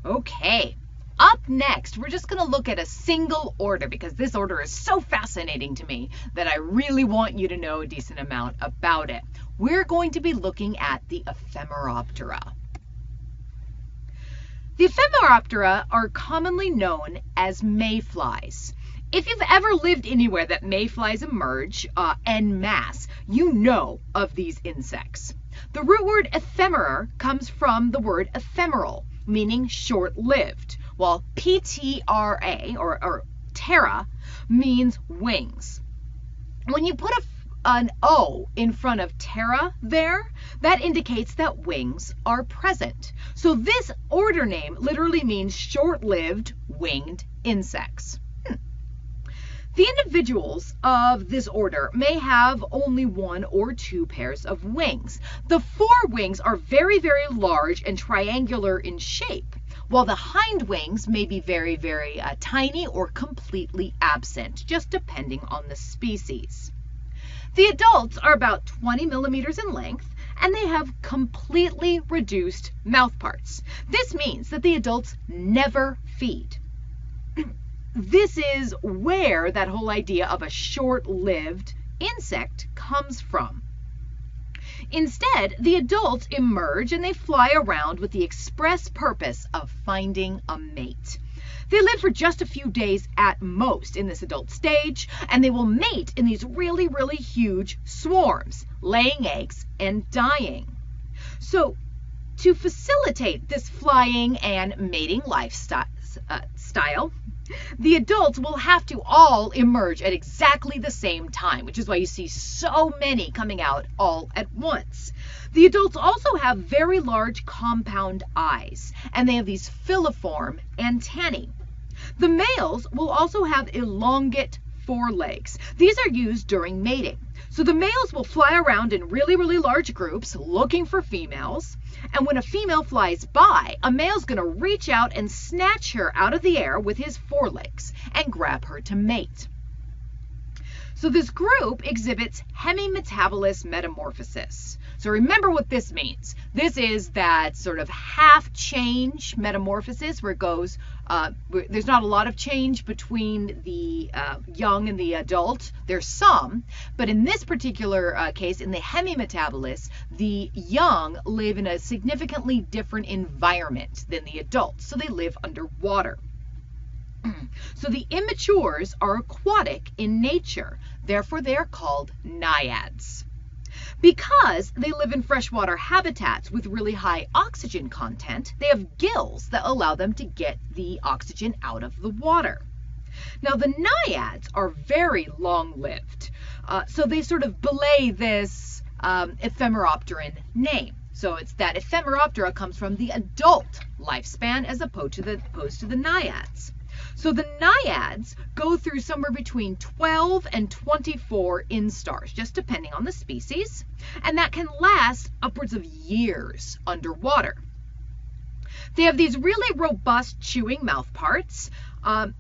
Okay, up next, we're just going to look at a single order because this order is so fascinating to me that I really want you to know a decent amount about it. We're going to be looking at the Ephemeroptera. The Ephemeroptera are commonly known as mayflies. If you've ever lived anywhere that mayflies emerge en masse, you know of these insects. The root word ephemerer comes from the word ephemeral, meaning short-lived, while ptera, or terra, means wings. When you put an O in front of terra there, that indicates that wings are present. So this order name literally means short-lived winged insects. The individuals of this order may have only one or two pairs of wings. The forewings are very, very large and triangular in shape, while the hind wings may be very, very tiny or completely absent, just depending on the species. The adults are about 20 millimeters in length, and they have completely reduced mouth parts. This means that the adults never feed. This is where that whole idea of a short-lived insect comes from. Instead, the adults emerge and they fly around with the express purpose of finding a mate. They live for just a few days at most in this adult stage, and they will mate in these really, really huge swarms, laying eggs and dying. So, to facilitate this flying and mating lifestyle, the adults will have to all emerge at exactly the same time, which is why you see so many coming out all at once. The adults also have very large compound eyes, and they have these filiform antennae. The males will also have elongate forelegs. These are used during mating. So the males will fly around in really, really large groups looking for females. And when a female flies by, a male's going to reach out and snatch her out of the air with his forelegs and grab her to mate. So this group exhibits hemimetabolous metamorphosis. So remember what this means. This is that sort of half change metamorphosis where it goes, there's not a lot of change between the young and the adult. There's some, but in this particular case, in the hemimetabolous, the young live in a significantly different environment than the adults. So they live underwater. So the immatures are aquatic in nature, therefore they are called naiads. Because they live in freshwater habitats with really high oxygen content, they have gills that allow them to get the oxygen out of the water. Now the naiads are very long-lived, so they sort of belay this ephemeropteran name. So it's that Ephemeroptera comes from the adult lifespan as opposed to the naiads. So the naiads go through somewhere between 12 and 24 instars, just depending on the species, and that can last upwards of years underwater. They have these really robust chewing mouth parts, and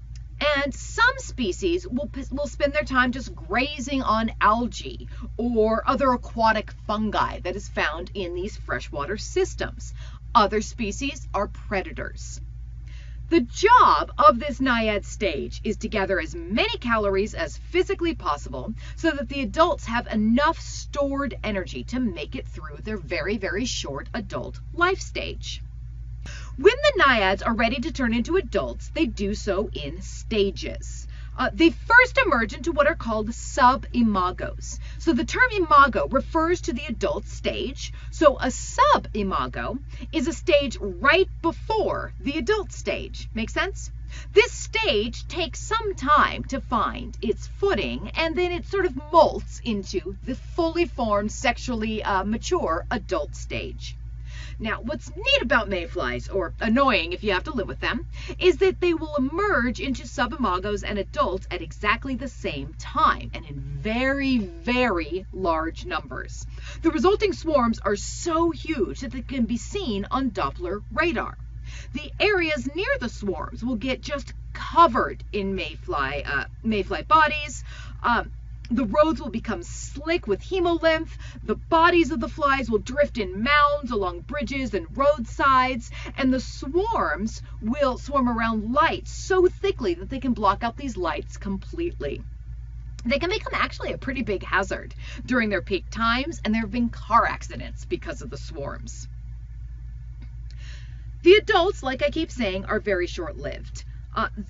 some species will spend their time just grazing on algae or other aquatic fungi that is found in these freshwater systems. Other species are predators. The job of this naiad stage is to gather as many calories as physically possible so that the adults have enough stored energy to make it through their very, very short adult life stage. When the naiads are ready to turn into adults, they do so in stages. They first emerge into what are called sub-imagos. So the term imago refers to the adult stage. So a sub-imago is a stage right before the adult stage. Make sense? This stage takes some time to find its footing, and then it sort of molts into the fully formed, sexually mature adult stage. Now, what's neat about mayflies, or annoying if you have to live with them, is that they will emerge into subimagos and adults at exactly the same time and in very, very large numbers. The resulting swarms are so huge that they can be seen on Doppler radar. The areas near the swarms will get just covered in mayfly bodies, The roads will become slick with hemolymph. The bodies of the flies will drift in mounds along bridges and roadsides, and the swarms will swarm around lights so thickly that they can block out these lights completely. They can become actually a pretty big hazard during their peak times, and there have been car accidents because of the swarms. The adults, like I keep saying, are very short-lived.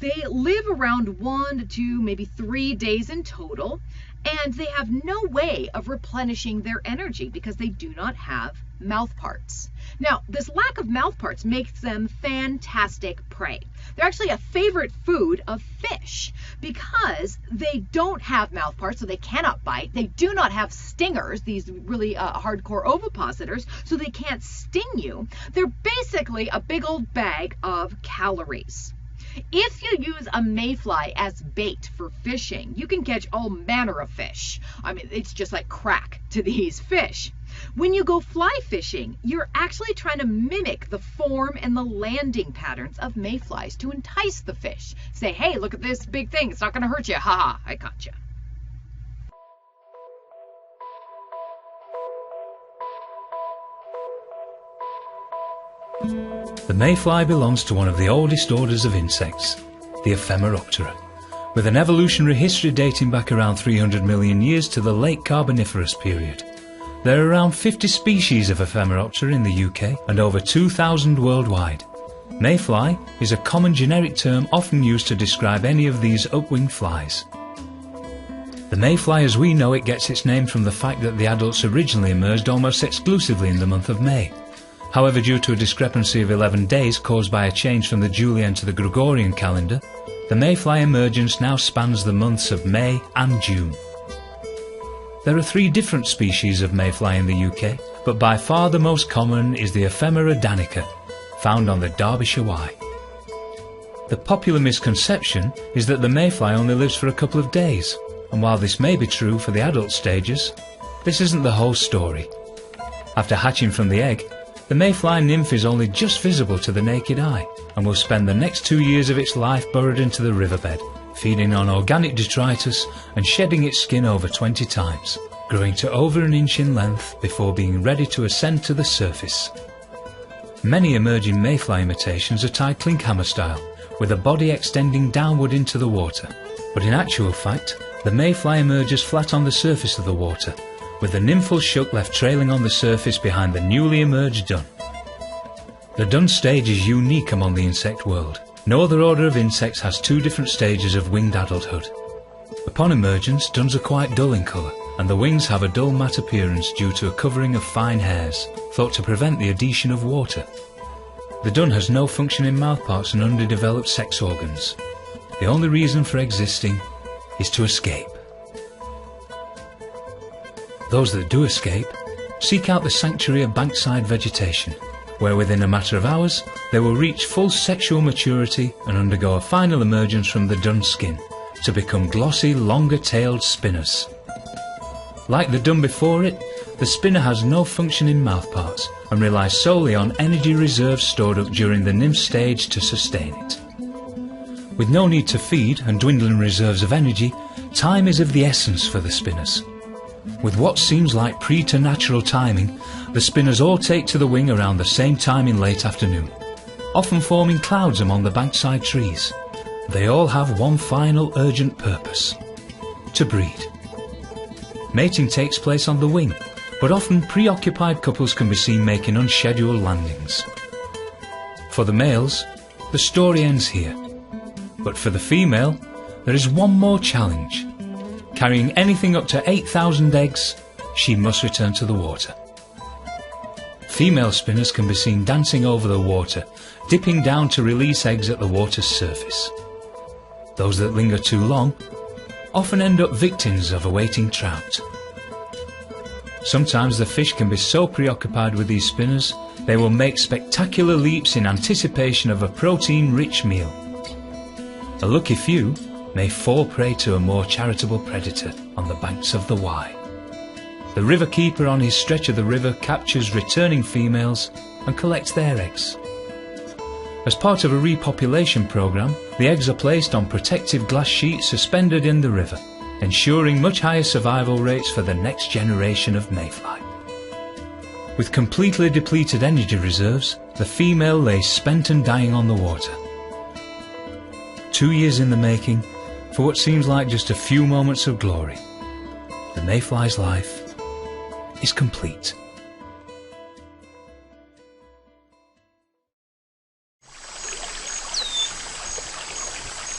They live around 1 to 2, maybe 3 days in total, and they have no way of replenishing their energy because they do not have mouth parts. Now, this lack of mouth parts makes them fantastic prey. They're actually a favorite food of fish because they don't have mouth parts, so they cannot bite. They do not have stingers, these really hardcore ovipositors, so they can't sting you. They're basically a big old bag of calories. If you use a mayfly as bait for fishing, you can catch all manner of fish. I mean, it's just like crack to these fish. When you go fly fishing, you're actually trying to mimic the form and the landing patterns of mayflies to entice the fish. Say, hey, look at this big thing. It's not going to hurt you. Ha ha, I caught you. The mayfly belongs to one of the oldest orders of insects, the Ephemeroptera, with an evolutionary history dating back around 300 million years to the late Carboniferous period. There are around 50 species of Ephemeroptera in the UK and over 2,000 worldwide. Mayfly is a common generic term often used to describe any of these upwing flies. The mayfly as we know it gets its name from the fact that the adults originally emerged almost exclusively in the month of May. However, due to a discrepancy of 11 days caused by a change from the Julian to the Gregorian calendar, the mayfly emergence now spans the months of May and June. There are 3 different species of mayfly in the UK, but by far the most common is the Ephemera danica, found on the Derbyshire Wye. The popular misconception is that the mayfly only lives for a couple of days, and while this may be true for the adult stages, this isn't the whole story. After hatching from the egg, the mayfly nymph is only just visible to the naked eye and will spend the next 2 years of its life burrowed into the riverbed, feeding on organic detritus and shedding its skin over 20 times, growing to over an inch in length before being ready to ascend to the surface. Many emerging mayfly imitations are tied clinkhammer style, with the body extending downward into the water, but in actual fact, the mayfly emerges flat on the surface of the water, with the nymphal shuck left trailing on the surface behind the newly emerged dun. The dun stage is unique among the insect world. No other order of insects has 2 different stages of winged adulthood. Upon emergence, duns are quite dull in colour, and the wings have a dull matte appearance due to a covering of fine hairs, thought to prevent the adhesion of water. The dun has no functioning mouthparts and underdeveloped sex organs. The only reason for existing is to escape. Those that do escape seek out the sanctuary of bankside vegetation, where within a matter of hours they will reach full sexual maturity and undergo a final emergence from the dun skin to become glossy, longer-tailed spinners. Like the dun before it, the spinner has no functioning mouthparts and relies solely on energy reserves stored up during the nymph stage to sustain it. With no need to feed and dwindling reserves of energy, time is of the essence for the spinners. With what seems like preternatural timing, the spinners all take to the wing around the same time in late afternoon, often forming clouds among the bankside trees. They all have one final urgent purpose: to breed. Mating takes place on the wing, but often preoccupied couples can be seen making unscheduled landings. For the males, the story ends here, but for the female, there is one more challenge. Carrying anything up to 8,000 eggs, she must return to the water. Female spinners can be seen dancing over the water, dipping down to release eggs at the water's surface. Those that linger too long often end up victims of a waiting trout. Sometimes the fish can be so preoccupied with these spinners, they will make spectacular leaps in anticipation of a protein-rich meal. A lucky few may fall prey to a more charitable predator on the banks of the Wye. The river keeper on his stretch of the river captures returning females and collects their eggs. As part of a repopulation program, the eggs are placed on protective glass sheets suspended in the river, ensuring much higher survival rates for the next generation of mayfly. With completely depleted energy reserves, the female lays spent and dying on the water. 2 years in the making, for what seems like just a few moments of glory, the mayfly's life is complete.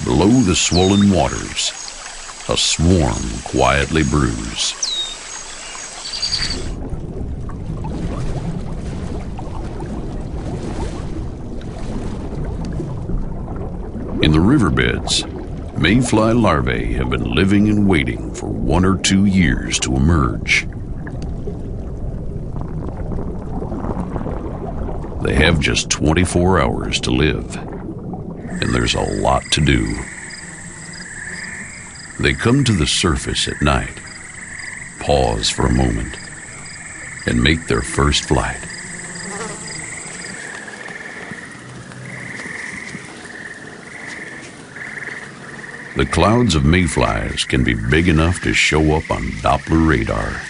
Below the swollen waters, a swarm quietly brews. In the riverbeds, mayfly larvae have been living and waiting for 1 or 2 years to emerge. They have just 24 hours to live, and there's a lot to do. They come to the surface at night, pause for a moment, and make their first flight. The clouds of mayflies can be big enough to show up on Doppler radar.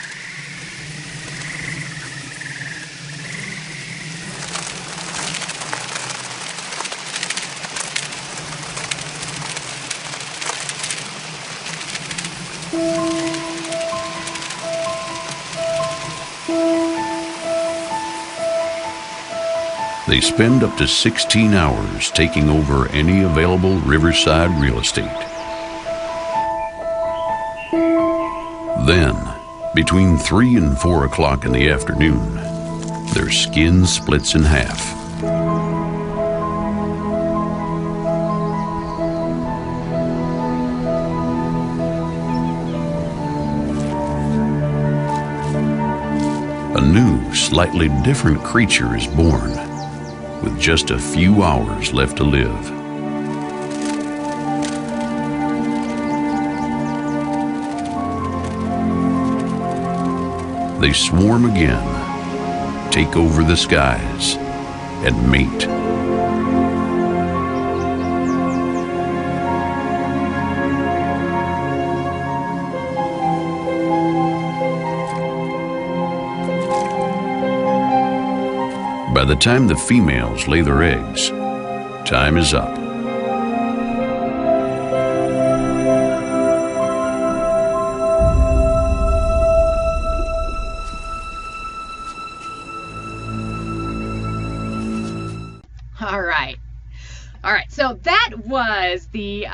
They spend up to 16 hours taking over any available riverside real estate. Then, between 3 and 4 o'clock in the afternoon, their skin splits in half. A new, slightly different creature is born, with just a few hours left to live. They swarm again, take over the skies, and mate. By the time the females lay their eggs, time is up. All right, so that was the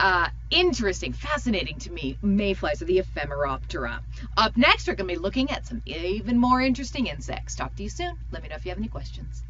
interesting, fascinating to me, mayflies of the Ephemeroptera. Up next, we're going to be looking at some even more interesting insects. Talk to you soon. Let me know if you have any questions.